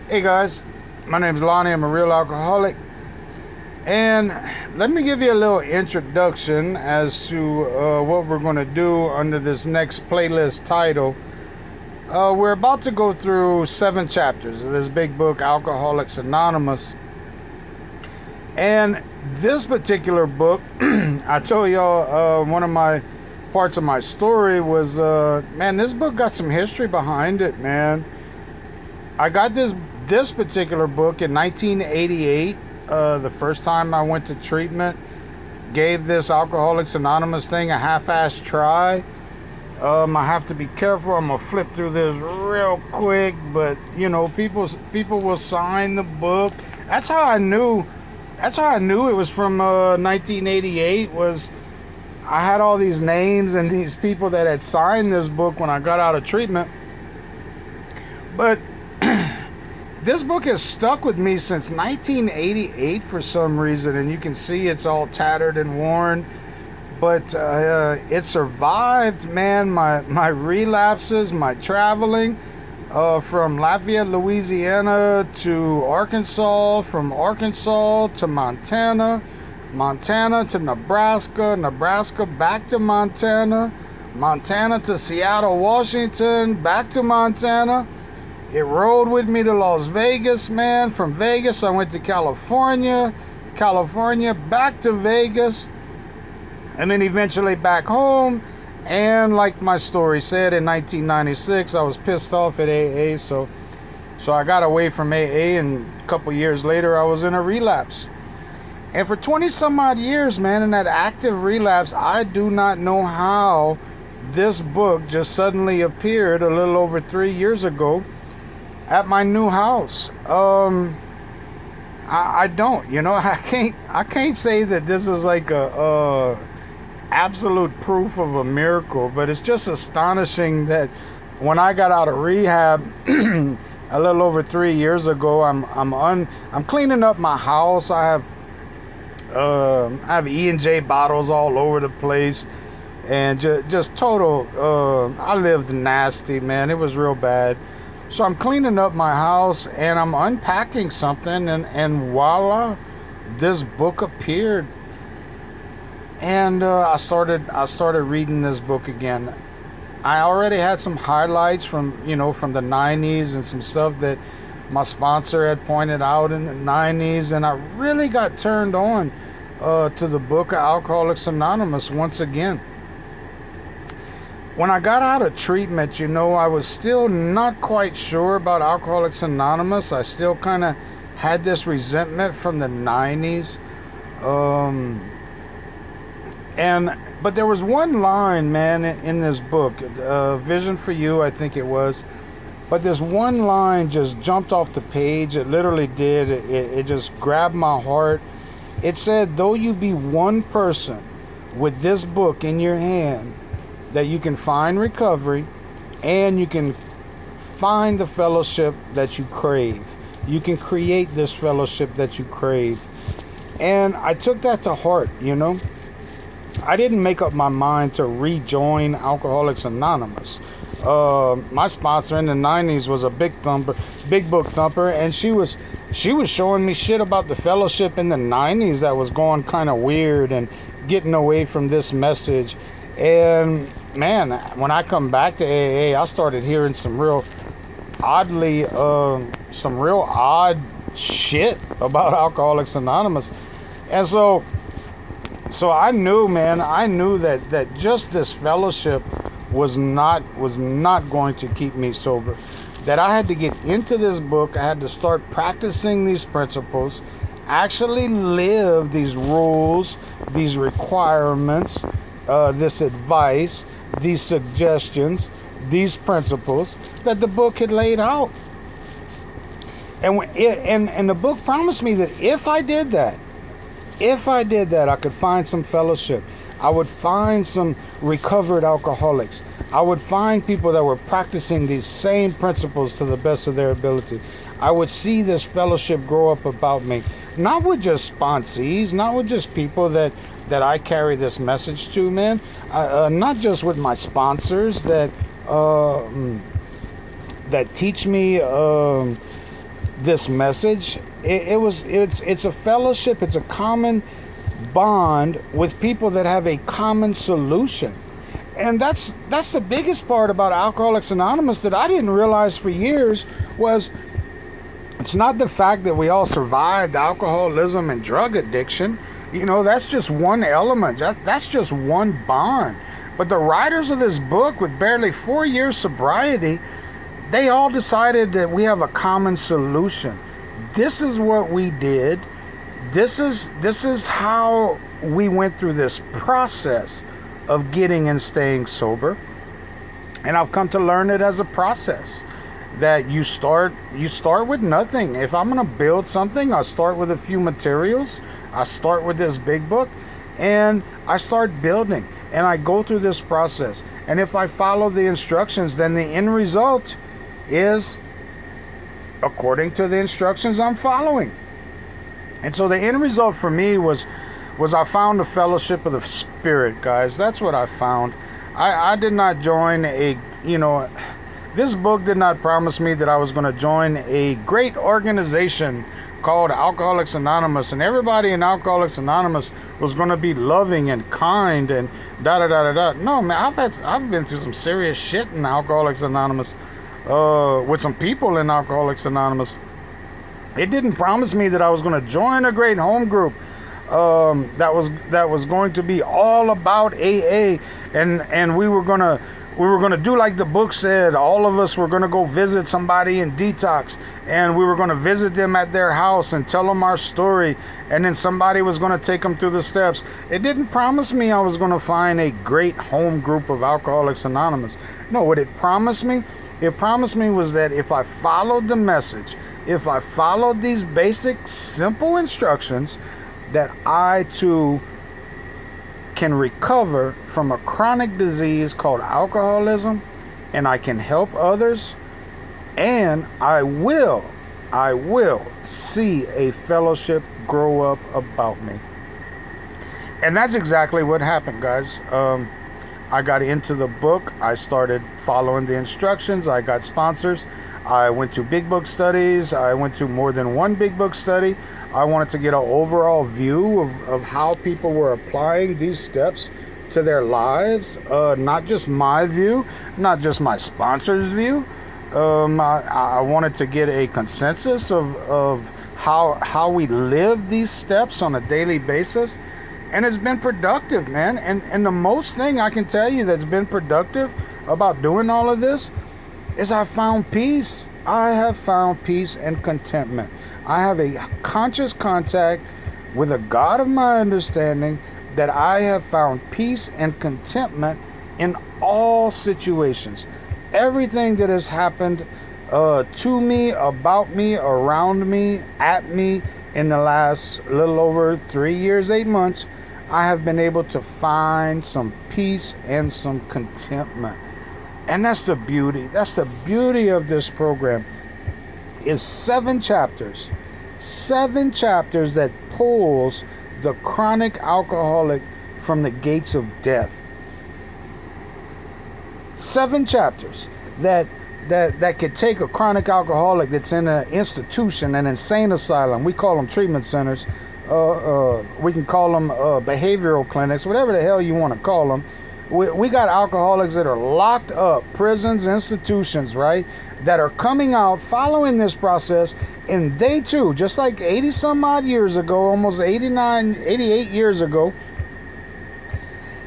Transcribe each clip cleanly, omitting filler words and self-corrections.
Hey guys, my name is Lonnie. I'm a real alcoholic. And let me give you a little introduction as to what we're going to do under this next playlist title. We're about to go through 7 chapters of this big book, Alcoholics Anonymous. And this particular book, I told y'all one of my parts of my story was, man, this book got some history behind it, man. I got this particular book in 1988. The first time I went to treatment, gave this Alcoholics Anonymous thing a half-assed try. I have to be careful. I'm gonna flip through this real quick, but you know, people will sign the book. That's how I knew. That's how I knew it was from 1988. Was I had all these names and these people that had signed this book when I got out of treatment, but. This book has stuck with me since 1988 for some reason, and you can see it's all tattered and worn, but it survived, man, my relapses, my traveling from Lafayette, Louisiana to Arkansas, from Arkansas to Montana, Montana to Nebraska, Nebraska back to Montana, Montana to Seattle, Washington, back to Montana. It rode with me to Las Vegas, man. From Vegas, I went to California, back to Vegas, and then eventually back home. And like my story said, in 1996, I was pissed off at AA, so I got away from AA, and a couple years later, I was in a relapse. And for 20 some odd years, man, in that active relapse, I do not know how this book just suddenly appeared a little over 3 years ago at my new house. I don't, you know, I can't say that this is like a absolute proof of a miracle, but it's just astonishing that when I got out of rehab a little over 3 years ago, I'm cleaning up my house. I have E&J bottles all over the place, and just total. I lived nasty, man. It was real bad. So I'm cleaning up my house and I'm unpacking something, and voila, this book appeared. And I started reading this book again. I already had some highlights from the 90s and some stuff that my sponsor had pointed out in the 90s, and I really got turned on to the book of Alcoholics Anonymous once again. When I got out of treatment, I was still not quite sure about Alcoholics Anonymous. I still kind of had this resentment from the 90s. But there was one line, man, in this book, Vision for You, I think it was. But this one line just jumped off the page. It literally did. It just grabbed my heart. It said, though you be one person with this book in your hand, that you can find recovery and you can find the fellowship that you crave. You can create this fellowship that you crave. And I took that to heart, I didn't make up my mind to rejoin Alcoholics Anonymous. My sponsor in the 90s was a big book thumper, and she was showing me shit about the fellowship in the 90s that was going kind of weird and getting away from this message. And man, when I come back to AA, I started hearing some real odd shit about Alcoholics Anonymous. And so I knew, man, that just this fellowship was not going to keep me sober. That I had to get into this book. I had to start practicing these principles, actually live these rules, these requirements, this advice, these suggestions, these principles that the book had laid out. And the book promised me that if I did that, I could find some fellowship. I would find some recovered alcoholics. I would find people that were practicing these same principles to the best of their ability. I would see this fellowship grow up about me. Not with just sponsees, not with just people that I carry this message to, man. Not just with my sponsors that teach me this message. It's a fellowship. It's a common bond with people that have a common solution. And that's the biggest part about Alcoholics Anonymous that I didn't realize for years was it's not the fact that we all survived alcoholism and drug addiction. That's just one element. That's just one bond. But the writers of this book with barely 4 years sobriety, they all decided that we have a common solution. This is what we did. This is how we went through this process of getting and staying sober. And I've come to learn it as a process that you start with nothing. If I'm going to build something, I start with a few materials. I start with this big book and I start building and I go through this process. And if I follow the instructions, then the end result is according to the instructions I'm following. And so the end result for me was I found a fellowship of the Spirit, guys. That's what I found. I did not join this book did not promise me that I was going to join a great organization called Alcoholics Anonymous, and everybody in Alcoholics Anonymous was going to be loving and kind and da-da-da-da-da. No, man, I've been through some serious shit in Alcoholics Anonymous, with some people in Alcoholics Anonymous. It didn't promise me that I was going to join a great home group that was going to be all about AA, and we were gonna do like the book said. All of us were gonna go visit somebody in detox, and we were gonna visit them at their house and tell them our story, and then somebody was gonna take them through the steps. It didn't promise me I was gonna find a great home group of Alcoholics Anonymous. No, what it promised me was that if I followed the message, if I followed these basic, simple instructions, that I too can recover from a chronic disease called alcoholism, and I can help others, and I will see a fellowship grow up about me. And that's exactly what happened, guys. I got into the book. I started following the instructions. I got sponsors. I went to big book studies. I went to more than one big book study. I wanted to get an overall view of how people were applying these steps to their lives. Not just my view, not just my sponsor's view. I wanted to get a consensus of how we live these steps on a daily basis. And it's been productive, man. And the most thing I can tell you that's been productive about doing all of this is I found peace. I have found peace and contentment. I have a conscious contact with a God of my understanding that I have found peace and contentment in all situations. Everything that has happened to me, about me, around me, at me in the last little over 3 years, 8 months, I have been able to find some peace and some contentment. And that's the beauty. That's the beauty of this program. Is 7 chapters that pulls the chronic alcoholic from the gates of death. 7 chapters that could take a chronic alcoholic that's in an institution, an insane asylum. We call them treatment centers. We can call them behavioral clinics, whatever the hell you want to call them. We got alcoholics that are locked up, prisons, institutions, right? That are coming out following this process, and they too, just like 80 some odd years ago, almost 89, 88 years ago,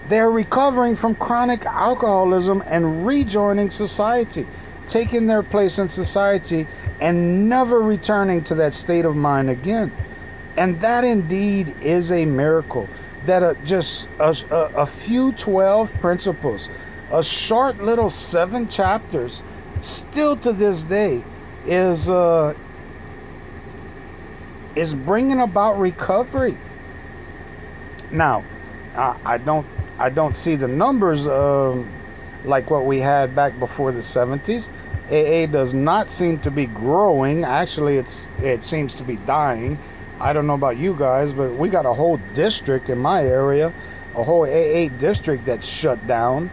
they're recovering from chronic alcoholism and rejoining society, taking their place in society and never returning to that state of mind again. And that indeed is a miracle. That just a few 12 principles, a short little 7 chapters, still to this day is bringing about recovery. Now, I don't see the numbers like what we had back before the 70s. AA does not seem to be growing. Actually, it seems to be dying. I don't know about you guys, but we got a whole district in my area, a whole AA district that's shut down.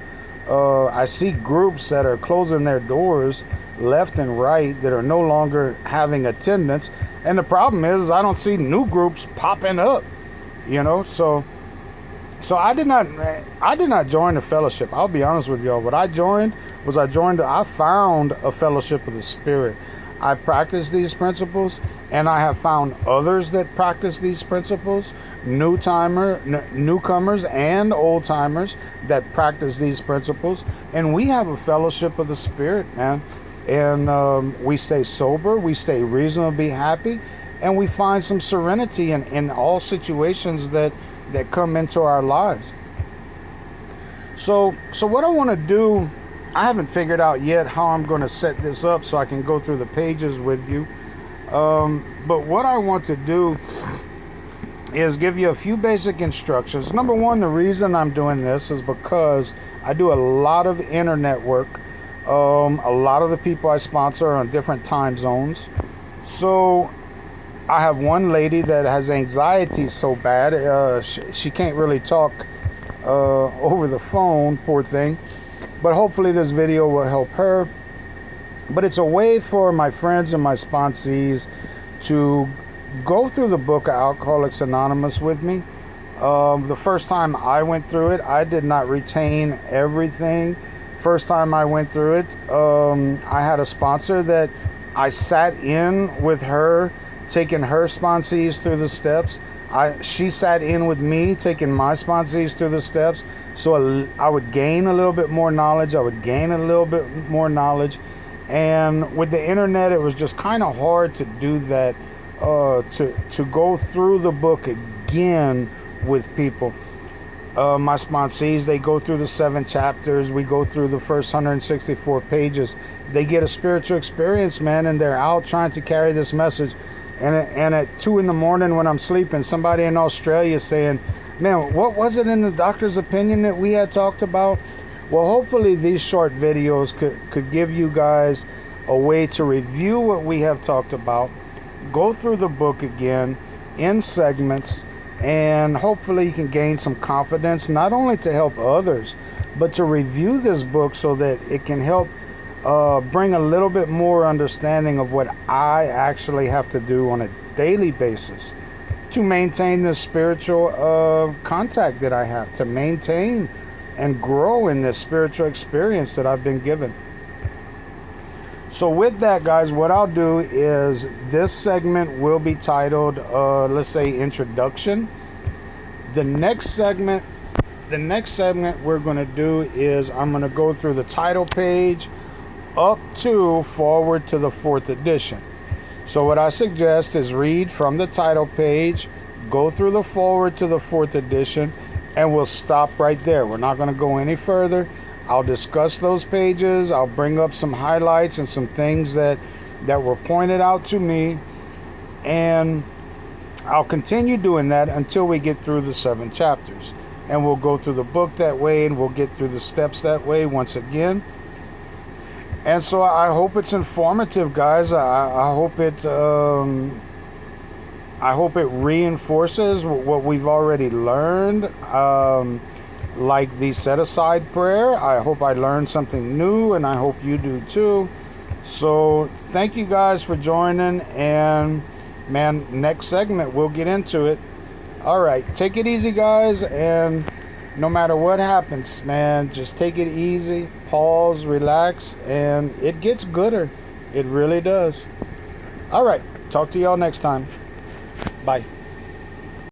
I see groups that are closing their doors left and right that are no longer having attendance. And the problem is I don't see new groups popping up, you know. So I did not join the fellowship. I'll be honest with y'all. What I joined was I found a fellowship of the Spirit. I practice these principles, and I have found others that practice these principles, newcomers and old timers that practice these principles, and we have a fellowship of the Spirit, man. And we stay sober, we stay reasonably happy, and we find some serenity in all situations that come into our lives. So what I want to do, I haven't figured out yet how I'm going to set this up so I can go through the pages with you. But what I want to do is give you a few basic instructions. Number one, the reason I'm doing this is because I do a lot of internet work. A lot of the people I sponsor are on different time zones. So I have one lady that has anxiety so bad, she can't really talk over the phone, poor thing. But hopefully this video will help her. But it's a way for my friends and my sponsees to go through the book of Alcoholics Anonymous with me. The first time I went through it, I did not retain everything. First time I went through it, I had a sponsor that I sat in with her, taking her sponsees through the steps. She sat in with me, taking my sponsees through the steps. So I would gain a little bit more knowledge. And with the internet, it was just kind of hard to do that, to go through the book again with people. My sponsees, they go through the 7 chapters. We go through the first 164 pages. They get a spiritual experience, man, and they're out trying to carry this message. And at 2 in the morning when I'm sleeping, somebody in Australia saying, man, what was it in the doctor's opinion that we had talked about? Well, hopefully these short videos could give you guys a way to review what we have talked about, go through the book again in segments, and hopefully you can gain some confidence, not only to help others, but to review this book so that it can help bring a little bit more understanding of what I actually have to do on a daily basis to maintain the spiritual contact that I have, to maintain and grow in this spiritual experience that I've been given. So with that, guys, what I'll do is this segment will be titled, let's say, Introduction. The next segment we're going to do is I'm going to go through the title page up to forward to the 4th edition. So what I suggest is read from the title page, go through the forward to the 4th edition, and we'll stop right there. We're not going to go any further. I'll discuss those pages. I'll bring up some highlights and some things that were pointed out to me, and I'll continue doing that until we get through the 7 chapters. And we'll go through the book that way, and we'll get through the steps that way once again. And so I hope it's informative, guys. I hope it reinforces what we've already learned, like the set-aside prayer. I hope I learned something new, and I hope you do too. So thank you guys for joining, and man, next segment we'll get into it. All right, take it easy, guys, and no matter what happens, man, just take it easy, pause, relax, and it gets gooder. It really does. All right, talk to y'all next time. Bye.